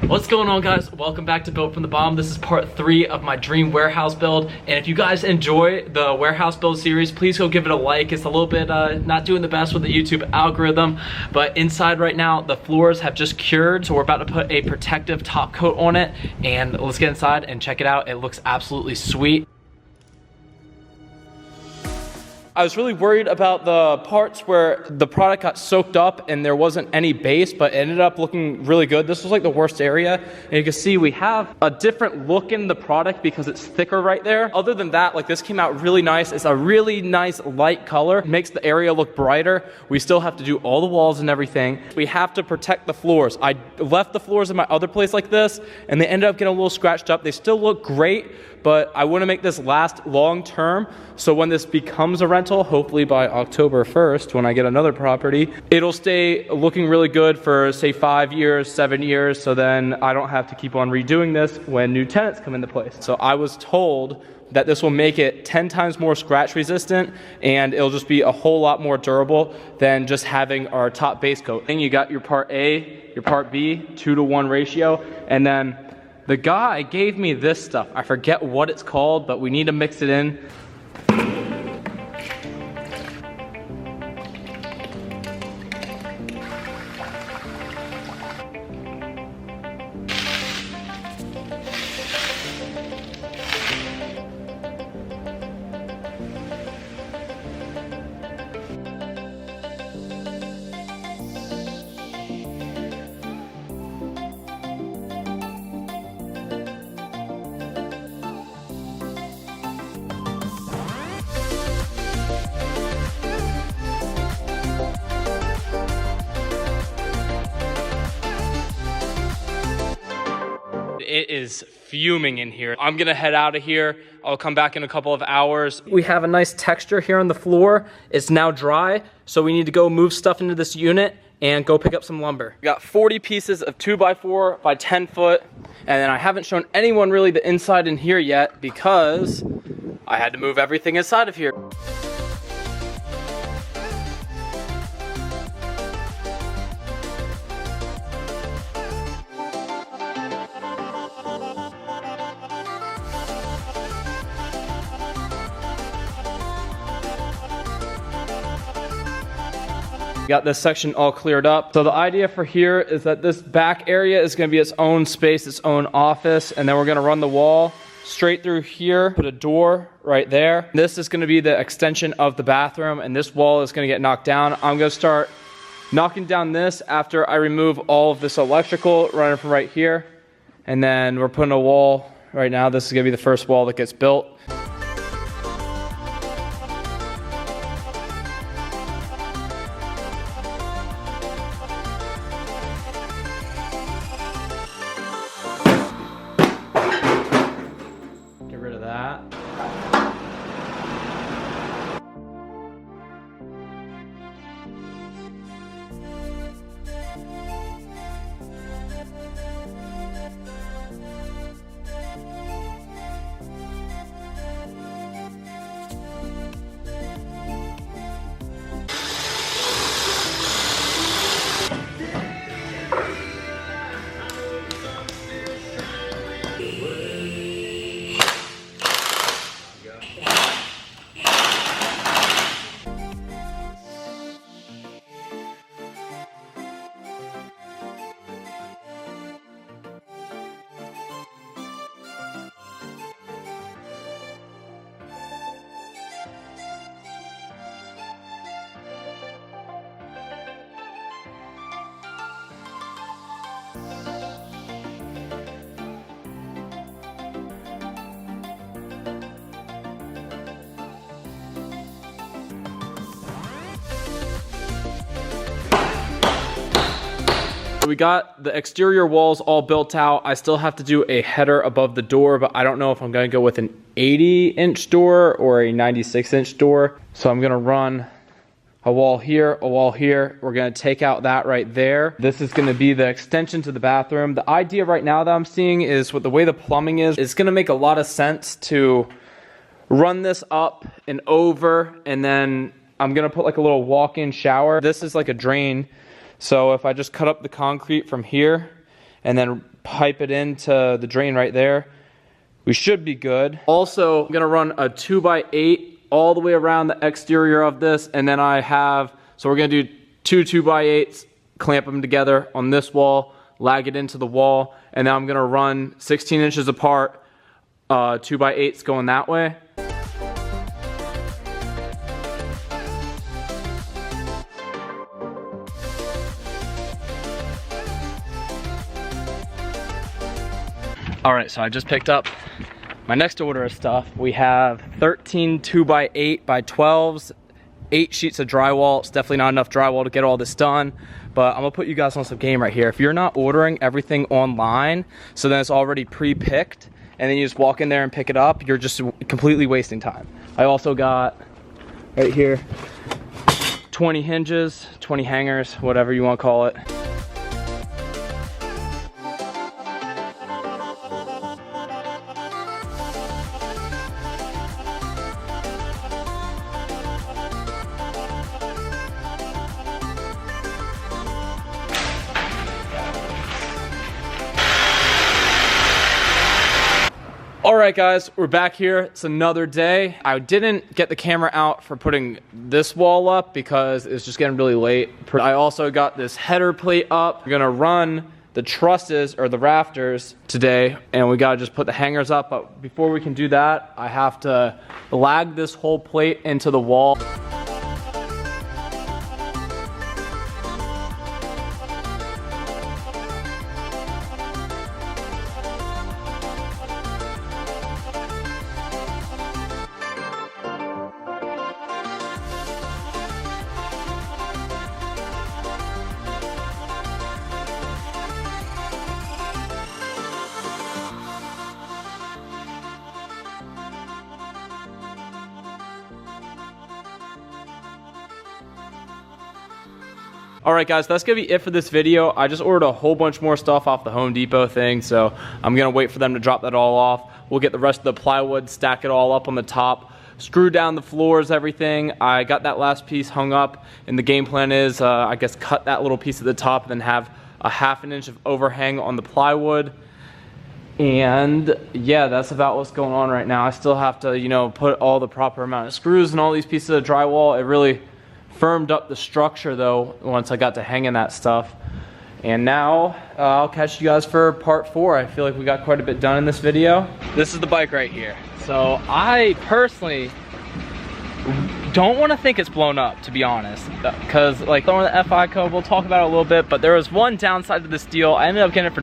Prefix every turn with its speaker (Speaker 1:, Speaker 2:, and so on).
Speaker 1: What's going on, guys? Welcome back to Built from the Bottom. This is part 3 of my dream warehouse build, and if you guys enjoy the warehouse build series, please go give it a like. It's a little bit not doing the best with the YouTube algorithm, but inside right now the floors have just cured, so we're about to put a protective top coat on it, and let's get inside and check it out. It looks absolutely sweet. I was really worried about the parts where the product got soaked up and there wasn't any base, but it ended up looking really good. This was like the worst area. And you can see we have a different look in the product because it's thicker right there. Other than that, like, this came out really nice. It's a really nice light color. It makes the area look brighter. We still have to do all the walls and everything. We have to protect the floors. I left the floors in my other place like this and they ended up getting a little scratched up. They still look great, but I want to make this last long term. So when this becomes a rental, hopefully by October 1st, when I get another property, it'll stay looking really good for, say, 5 years, 7 years. So then I don't have to keep on redoing this when new tenants come into place. So I was told that this will make it 10 times more scratch resistant, and it'll just be a whole lot more durable than just having our top base coat. And you got your part A, your part B, 2-to-1 ratio, and then the guy gave me this stuff. I forget what it's called, but we need to mix it in. It is fuming in here. I'm gonna head out of here. I'll come back in a couple of hours. We have a nice texture here on the floor. It's now dry, so we need to go move stuff into this unit and go pick up some lumber. We got 40 pieces of 2x4 by 10 foot, and then I haven't shown anyone really the inside in here yet because I had to move everything inside of here. Got this section all cleared up. So the idea for here is that this back area is gonna be its own space, its own office, and then we're gonna run the wall straight through here, put a door right there. This is gonna be the extension of the bathroom, and this wall is gonna get knocked down. I'm gonna start knocking down this after I remove all of this electrical running from right here. And then we're putting a wall right now. This is gonna be the first wall that gets built. Get rid of that. We got the exterior walls all built out. I still have to do a header above the door, but I don't know if I'm gonna go with an 80-inch door or a 96-inch door. So I'm gonna run a wall here, a wall here. We're gonna take out that right there. This is gonna be the extension to the bathroom. The idea right now that I'm seeing is with the way the plumbing is, it's gonna make a lot of sense to run this up and over, and then I'm gonna put like a little walk-in shower. This is like a drain. So if I just cut up the concrete from here and then pipe it into the drain right there. We should be good. Also, I'm gonna run a 2x8 all the way around the exterior of this, and then so we're gonna do two 2x8s, clamp them together on this wall, lag it into the wall, and then I'm gonna run 16 inches apart, 2x8s going that way. All right, so I just picked up my next order of stuff. We have 13 2x8 by 12s, 8 sheets of drywall. It's definitely not enough drywall to get all this done, but I'm gonna put you guys on some game right here. If you're not ordering everything online, so then it's already pre-picked, and then you just walk in there and pick it up, you're just completely wasting time. I also got, right here, 20 hinges, 20 hangers, whatever you wanna call it. All right, guys, we're back here. It's another day. I didn't get the camera out for putting this wall up because it's just getting really late. I also got this header plate up. We're gonna run the trusses or the rafters today, and we gotta just put the hangers up. But before we can do that, I have to lag this whole plate into the wall. All right, guys, that's gonna be it for this video. I just ordered a whole bunch more stuff off the Home Depot thing, so I'm gonna wait for them to drop that all off. We'll get the rest of the plywood, stack it all up on the top, screw down the floors, everything. I got that last piece hung up, and the game plan is, I guess, cut that little piece at the top and then have a 1/2 inch of overhang on the plywood. And yeah, that's about what's going on right now. I still have to, you know, put all the proper amount of screws and all these pieces of drywall. It really firmed up the structure though once I got to hanging that stuff. And now I'll catch you guys for part 4. I feel like we got quite a bit done in this video. This is the bike right here. So I personally don't want to think it's blown up, to be honest, because like throwing the FI code, we'll talk about it a little bit, but there was one downside to this deal. I ended up getting it for